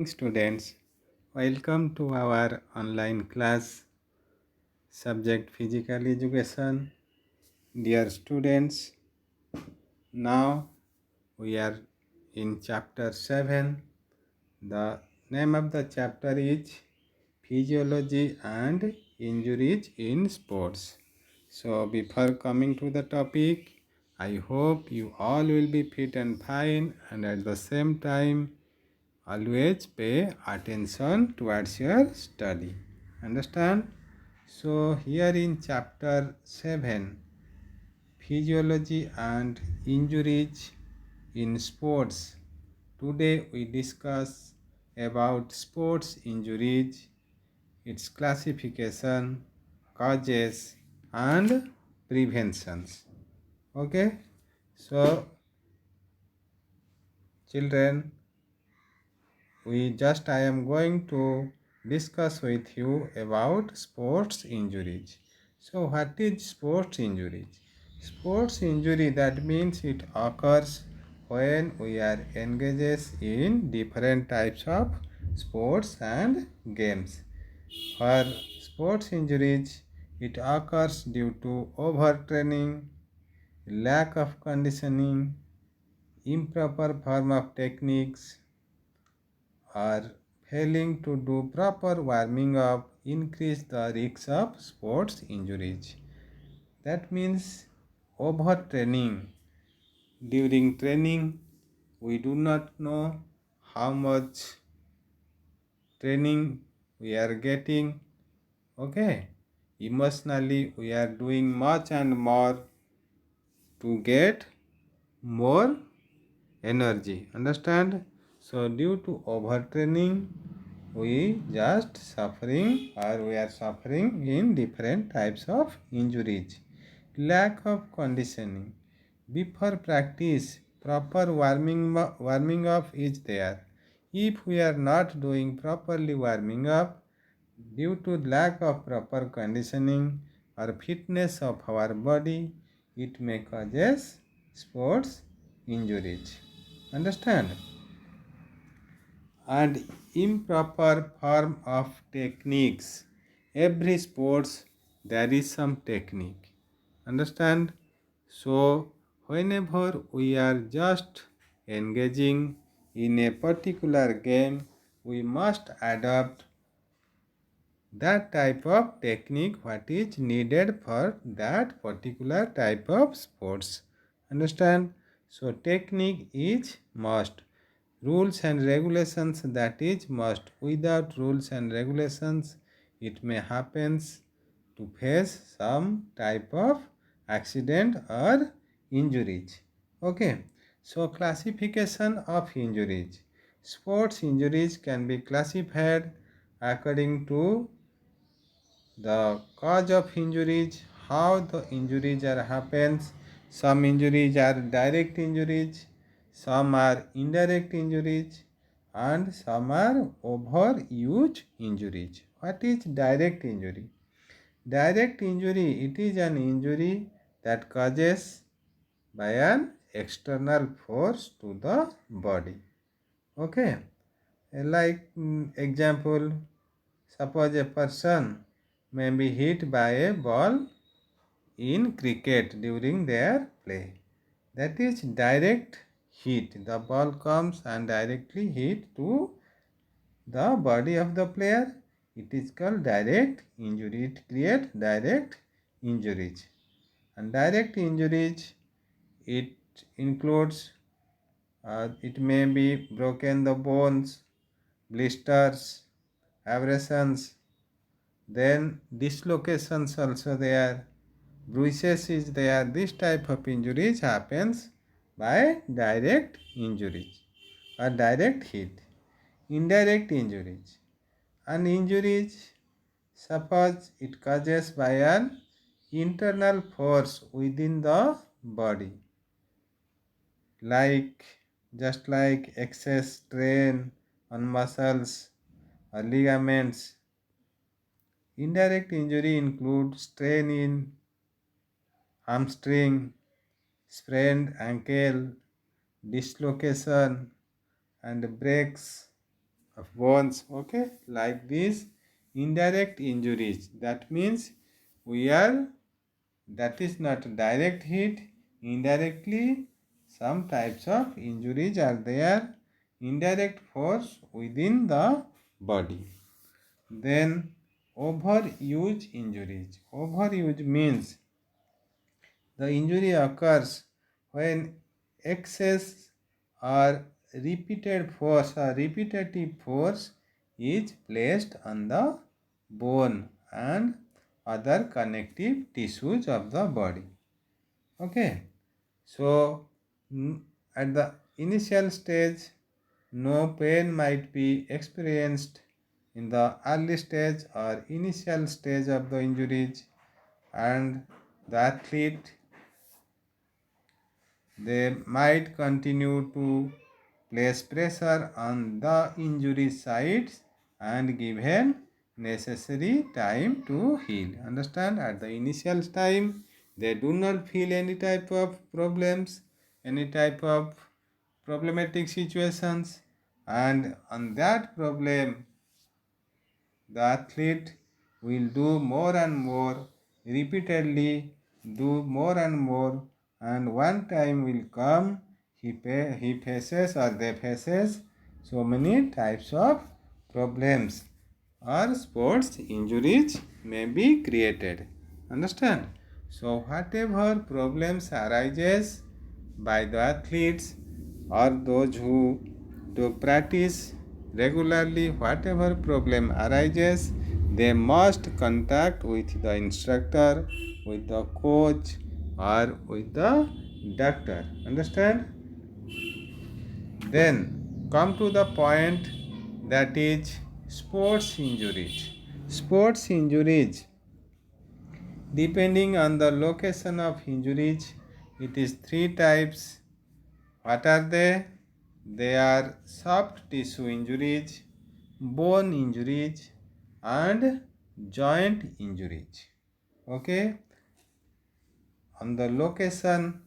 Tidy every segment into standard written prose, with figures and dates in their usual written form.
Students, welcome to our online class subject physical education. Dear students, now we are in chapter 7. The name of the chapter is Physiology and Injuries in Sports. So before coming to the topic, I hope you all will be fit and fine, and at the same time always pay attention towards your study. Understand? So here in chapter 7, Physiology and Injuries in Sports, today we discuss about sports injuries, its classification, causes and preventions. Okay? So children, I am going to discuss with you about sports injuries. So what is sports injuries? Sports injury, that means it occurs when we are engaged in different types of sports and games. For sports injuries, it occurs due to overtraining, lack of conditioning, improper form of techniques, or failing to do proper warming up increase the risk of sports injuries. That means overtraining. During training, we do not know how much training we are getting. Okay, emotionally we are doing much and more to get more energy. Understand? So due to overtraining, we are suffering in different types of injuries. Lack of conditioning. Before practice, proper warming up is there. If we are not doing properly warming up, due to lack of proper conditioning or fitness of our body, it may causes sports injuries. Understand? And improper form of techniques. Every sports there is some technique. Understand? So whenever we are just engaging in a particular game, we must adopt that type of technique what is needed for that particular type of sports. Understand? So technique is must. Rules and regulations, that is must. Without rules and regulations, it may happens to face some type of accident or injuries. Okay, so classification of injuries. Sports injuries can be classified according to the cause of injuries, how the injuries are happens. Some injuries are direct injuries, some are indirect injuries, and some are overuse injuries. What is direct injury? Direct injury, it is an injury that causes by an external force to the body. Okay, like example, suppose a person may be hit by a ball in cricket during their play. That is direct hit. The ball comes and directly hit to the body of the player. It is called direct injury. It creates direct injuries. And direct injuries, it includes, it may be broken the bones, blisters, abrasions, then dislocations also there, bruises is there. This type of injuries happens by direct injuries or direct hit. Indirect injuries, and injuries, suppose it causes by an internal force within the body, like just like excess strain on muscles or ligaments. Indirect injury includes strain in hamstring, sprained ankle, dislocation, and breaks of bones. Okay, like this indirect injuries, that means we are, that is not direct hit, indirectly some types of injuries are there, indirect force within the body. Then overuse injuries. Overuse means the injury occurs when excess or repeated force or repetitive force is placed on the bone and other connective tissues of the body. Okay, so at the initial stage, no pain might be experienced in the early stage or initial stage of the injuries, and the athlete, they might continue to place pressure on the injury sites and given necessary time to heal. Understand? At the initial time, they do not feel any type of problems, any type of problematic situations, and on that problem the athlete will do more and more, repeatedly do more and more, and one time will come he faces or they faces so many types of problems or sports injuries may be created. Understand? So whatever problems arises by the athletes or those who do practice regularly, whatever problem arises, they must contact with the instructor, with the coach, or with the doctor. Understand? Then come to the point, that is sports injuries. Sports injuries, depending on the location of injuries, it is three types. What are they? They are soft tissue injuries, bone injuries, and joint injuries. Okay, on the location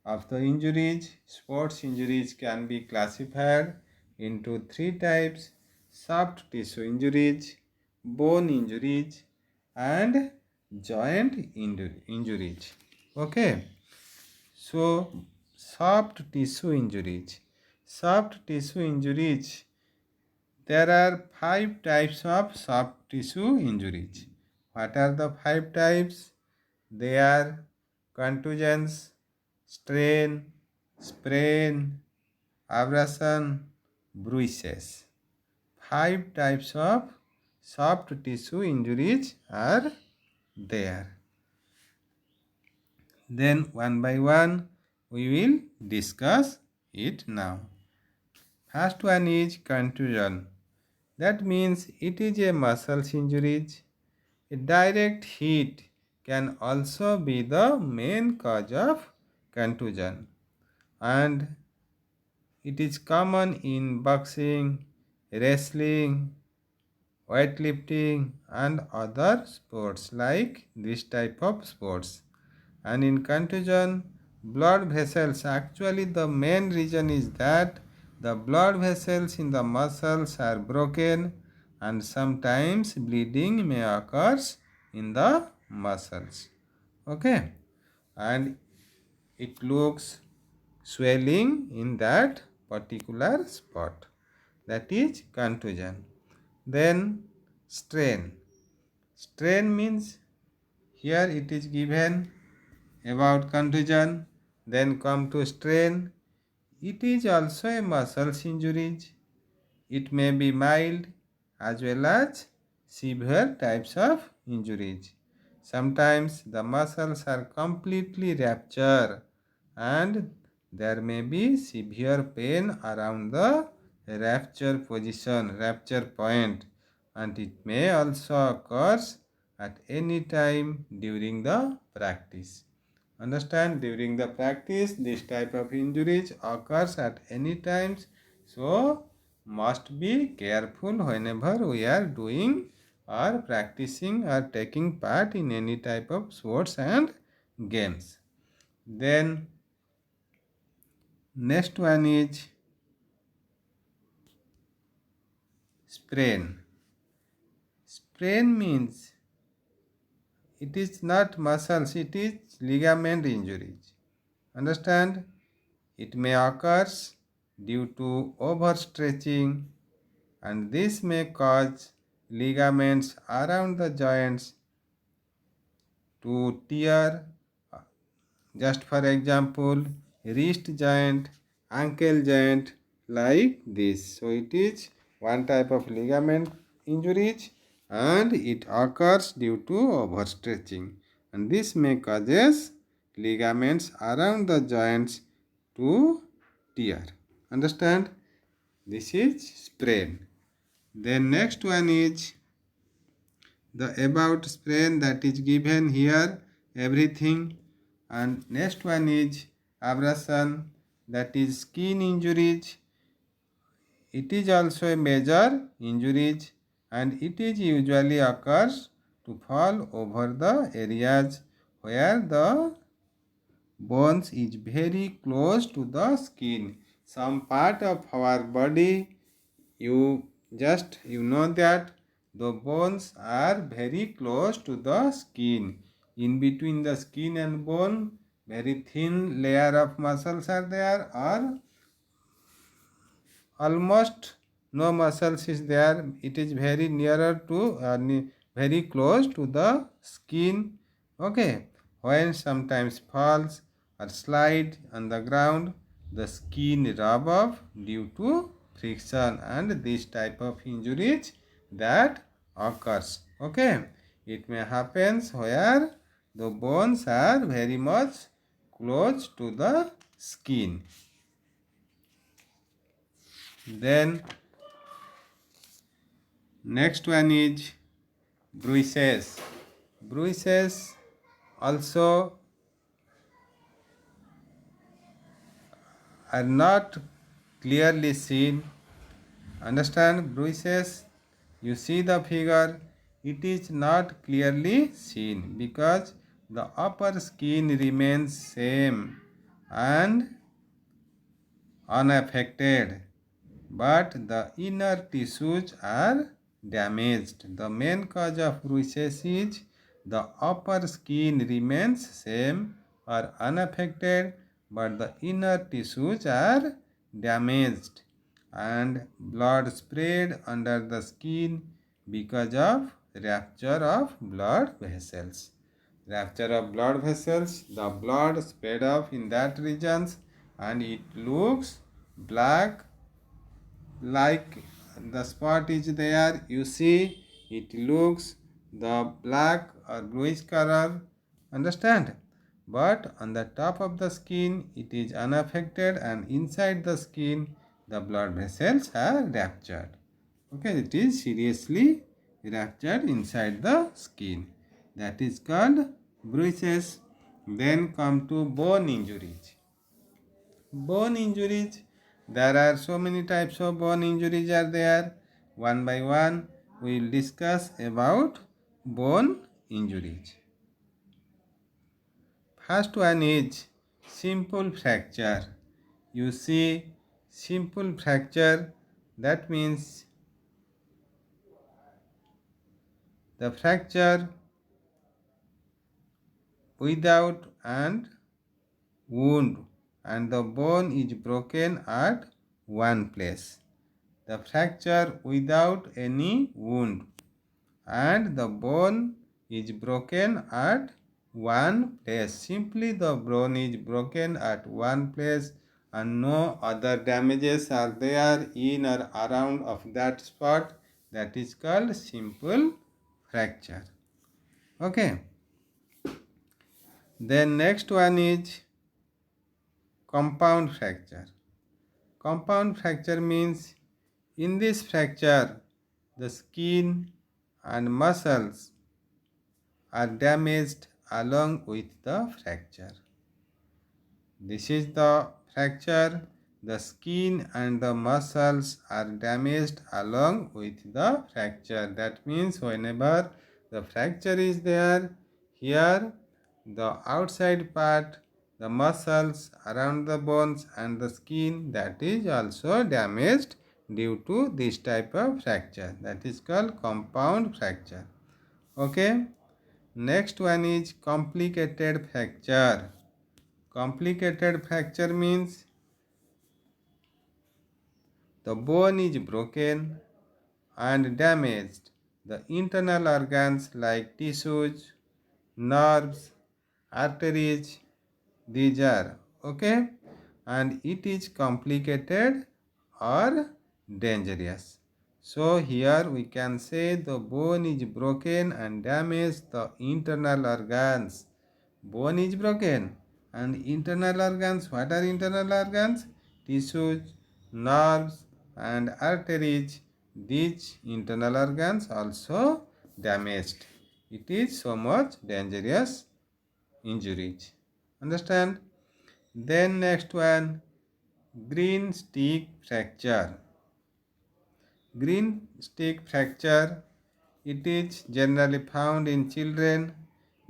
of the injuries, sports injuries can be classified into three types: soft tissue injuries, bone injuries, and joint injuries. Okay, so soft tissue injuries. Soft tissue injuries, there are five types of soft tissue injuries. What are the five types? They are contusions, strain, sprain, abrasion, bruises. Five types of soft tissue injuries are there. Then one by one we will discuss it now. First one is contusion. That means it is a muscle injury. A direct hit can also be the main cause of contusion, and it is common in boxing, wrestling, weightlifting, and other sports like this type of sports. And in contusion, blood vessels, actually the main reason is that the blood vessels in the muscles are broken, and sometimes bleeding may occur in the muscles. Okay, and it looks swelling in that particular spot, that is contusion. Then strain. Strain means, here it is given about contusion, then come to strain. It is also a muscle injury. It may be mild as well as severe types of injuries. Sometimes the muscles are completely ruptured and there may be severe pain around the rupture point, and it may also occur at any time during the practice. Understand? During the practice, this type of injuries occurs at any times, so must be careful whenever we are doing or practicing or taking part in any type of sports and games. Then next one is sprain. Sprain means it is not muscles, it is ligament injuries. Understand? It may occur due to overstretching, and this may cause ligaments around the joints to tear. Just for example, wrist joint, ankle joint, like this. So it is one type of ligament injuries, and it occurs due to overstretching, and this may causes ligaments around the joints to tear. Understand? This is sprain. Then next one is the about sprain, that is given here everything. And next one is abrasion, that is skin injuries. It is also a major injuries, and it is usually occurs to fall over the areas where the bones is very close to the skin. Some part of our body, you know that the bones are very close to the skin. In between the skin and bone, very thin layer of muscles are there, or almost no muscles is there. It is very nearer to very close to the skin. Okay, when sometimes falls or slide on the ground, the skin rub off due to friction, and this type of injuries that occurs. Okay, it may happen where the bones are very much close to the skin. Then next one is bruises. Bruises also are not clearly seen. Understand? Bruises, you see the figure, it is not clearly seen because the upper skin remains same and unaffected, but the inner tissues are damaged. The main cause of bruises is the upper skin remains same or unaffected, but the inner tissues are damaged, and blood spread under the skin because of rupture of blood vessels. Rupture of blood vessels, the blood spread off in that regions, and it looks black, like the spot is there, you see it looks the black or bluish color. Understand? But on the top of the skin it is unaffected, and inside the skin the blood vessels are ruptured. Okay, it is seriously ruptured inside the skin. That is called bruises. Then come to bone injuries. Bone injuries, there are so many types of bone injuries are there. One by one we will discuss about bone injuries. First one is simple fracture. You see, simple fracture, that means the fracture without and wound, and the bone is broken at one place. The fracture without any wound, and the bone is broken at one place. Simply the bone is broken at one place, and no other damages are there in or around of that spot. That is called simple fracture. Okay. Then next one is compound fracture. Compound fracture means in this fracture the skin and muscles are damaged along with the fracture. This is the fracture. The skin and the muscles are damaged along with the fracture. That means whenever the fracture is there, here the outside part, the muscles around the bones and the skin, that is also damaged due to this type of fracture. That is called compound fracture. Okay. Next one is complicated fracture. Complicated fracture means the bone is broken and damaged. The internal organs like tissues, nerves, arteries, these are okay, and it is complicated or dangerous. So here we can say the bone is broken and damaged the internal organs. Bone is broken and internal organs. What are internal organs? Tissues, nerves and arteries. These internal organs also damaged. It is so much dangerous injuries. Understand? Then next one, green stick fracture. Green stick fracture, it is generally found in children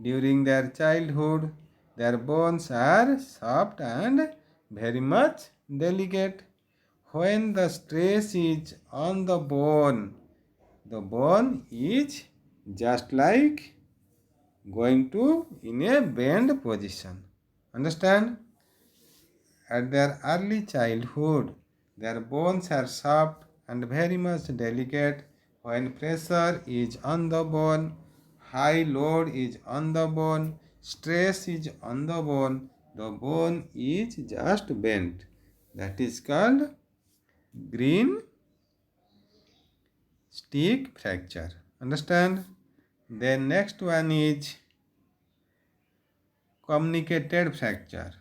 during their childhood. Their bones are soft and very much delicate. When the stress is on the bone is just like going to in a bend position. Understand? At their early childhood, their bones are soft and very much delicate. When pressure is on the bone, high load is on the bone, stress is on the bone is just bent. That is called green stick fracture. Understand? Then next one is communicated fracture.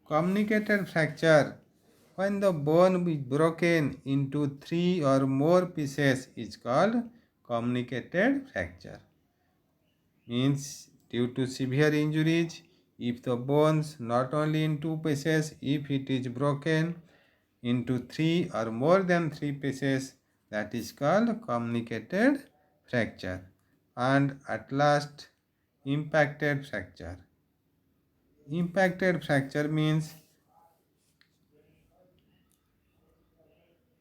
Communicated fracture, when the bone is broken into 3 or more pieces, is called communicated fracture. Means due to severe injuries, if the bones not only in 2 pieces, if it is broken into 3 or more than 3 pieces, that is called communicated fracture. And at last, impacted fracture. Impacted fracture means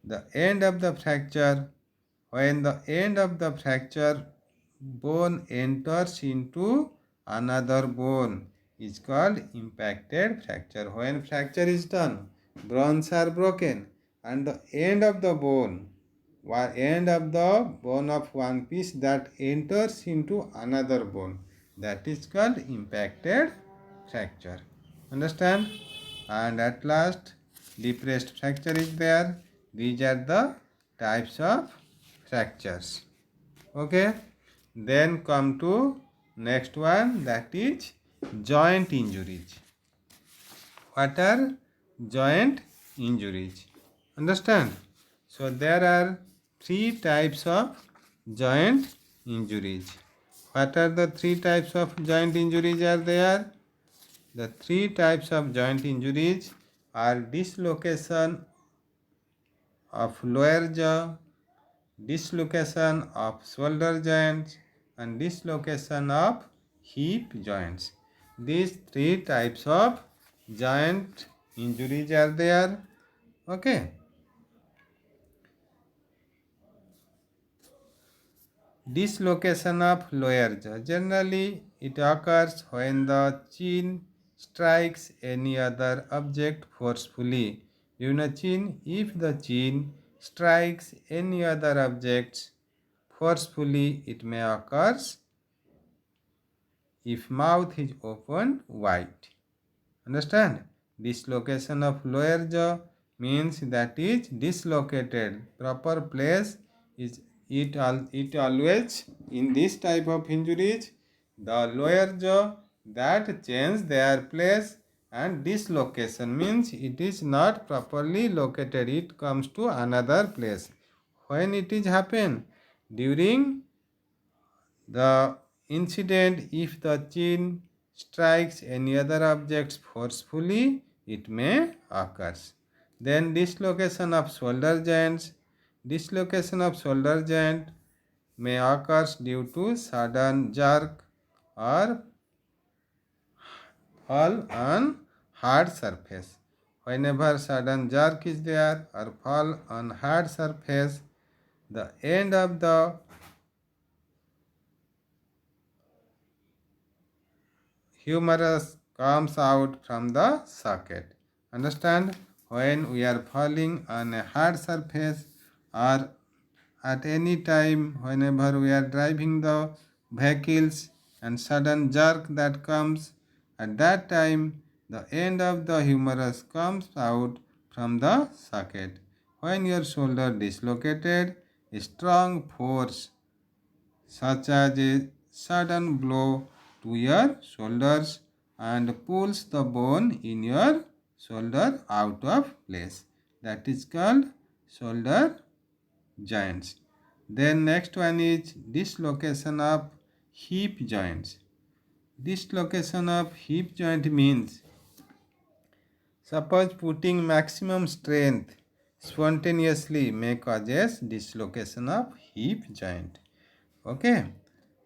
the end of the fracture, when the end of the fracture bone enters into another bone, is called impacted fracture. When fracture is done, bones are broken and the end of the bone of one piece that enters into another bone, that is called impacted fracture. Understand? And at last, depressed fracture is there. These are the types of fractures. Okay. Then come to next one, that is joint injuries. What are joint injuries? Understand? So there are 3 types of joint injuries. What are the 3 types of joint injuries are there? The 3 types of joint injuries are dislocation of lower jaw, dislocation of shoulder joints and dislocation of hip joints. These 3 types of joint injuries are there. Okay. Dislocation of lower jaw. Generally, it occurs when the chin strikes any other object forcefully. Chin, if the chin strikes any other objects forcefully, it may occur if mouth is open wide. Understand? Dislocation of lower jaw means that is dislocated. Proper place is it always in this type of injuries, the lower jaw that change their place, and dislocation means it is not properly located, it comes to another place. When it is happen during the incident, if the chin strikes any other objects forcefully, it may occur. Then dislocation of shoulder joints. Dislocation of shoulder joint may occur due to sudden jerk or fall on hard surface. whenever sudden jerk is there or fall on hard surface, the end of the humerus comes out from the socket. Understand? When we are falling on a hard surface or at any time whenever we are driving the vehicles and sudden jerk that comes, at that time the end of the humerus comes out from the socket. When your shoulder dislocated, a strong force such as a sudden blow to your shoulders and pulls the bone in your shoulder out of place. That is called shoulder joints. Then next one is dislocation of hip joints. Dislocation of hip joint means suppose putting maximum strength spontaneously may causes dislocation of hip joint. Okay,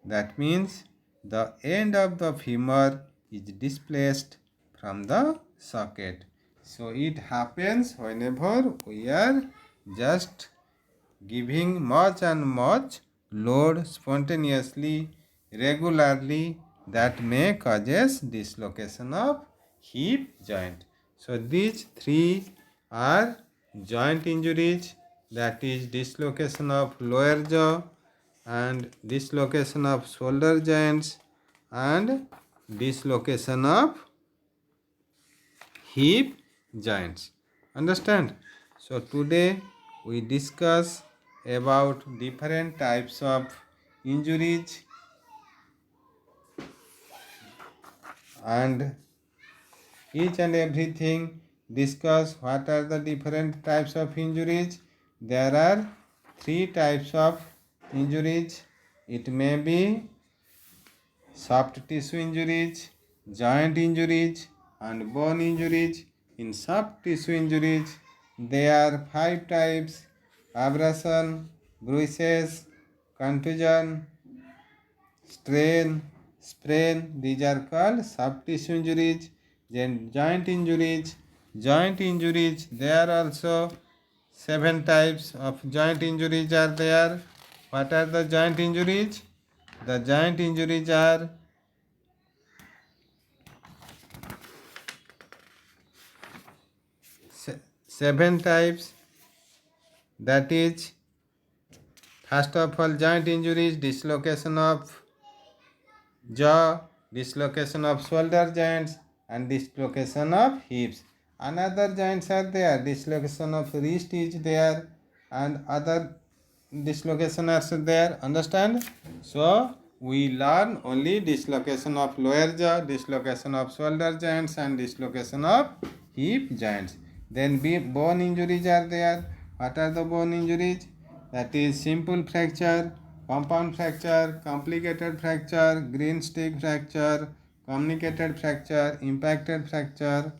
that means the end of the femur is displaced from the socket. So it happens whenever we are just giving much and much load spontaneously, regularly, that may causes dislocation of hip joint. So these three are joint injuries, that is dislocation of lower jaw and dislocation of shoulder joints and dislocation of hip joints. Understand? So today we discuss about different types of injuries and each and everything, discuss what are the different types of injuries. There are three types of injuries. It may be soft tissue injuries, joint injuries and bone injuries. In soft tissue injuries, there are five types: abrasion, bruises, contusion, strain, sprain. These are called soft tissue injuries. Then joint injuries. Joint injuries, there are also seven types of joint injuries are there. What are the joint injuries? The joint injuries are seven types. That is, first of all, joint injuries: dislocation of jaw, dislocation of shoulder joints and dislocation of hips. Another joints are there, dislocation of wrist is there and other dislocation are there. Understand? So we learn only dislocation of lower jaw, dislocation of shoulder joints and dislocation of hip joints. Then bone injuries are there. What are the bone injuries? That is simple fracture, compound fracture, complicated fracture, green stick fracture, communicated fracture, impacted fracture.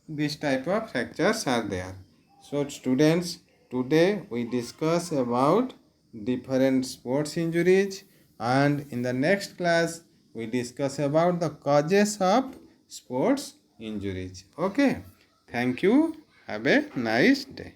This type of fractures are there. So students, today we discuss about different sports injuries, and in the next class we discuss about the causes of sports injuries. Okay, thank you. Have a nice day.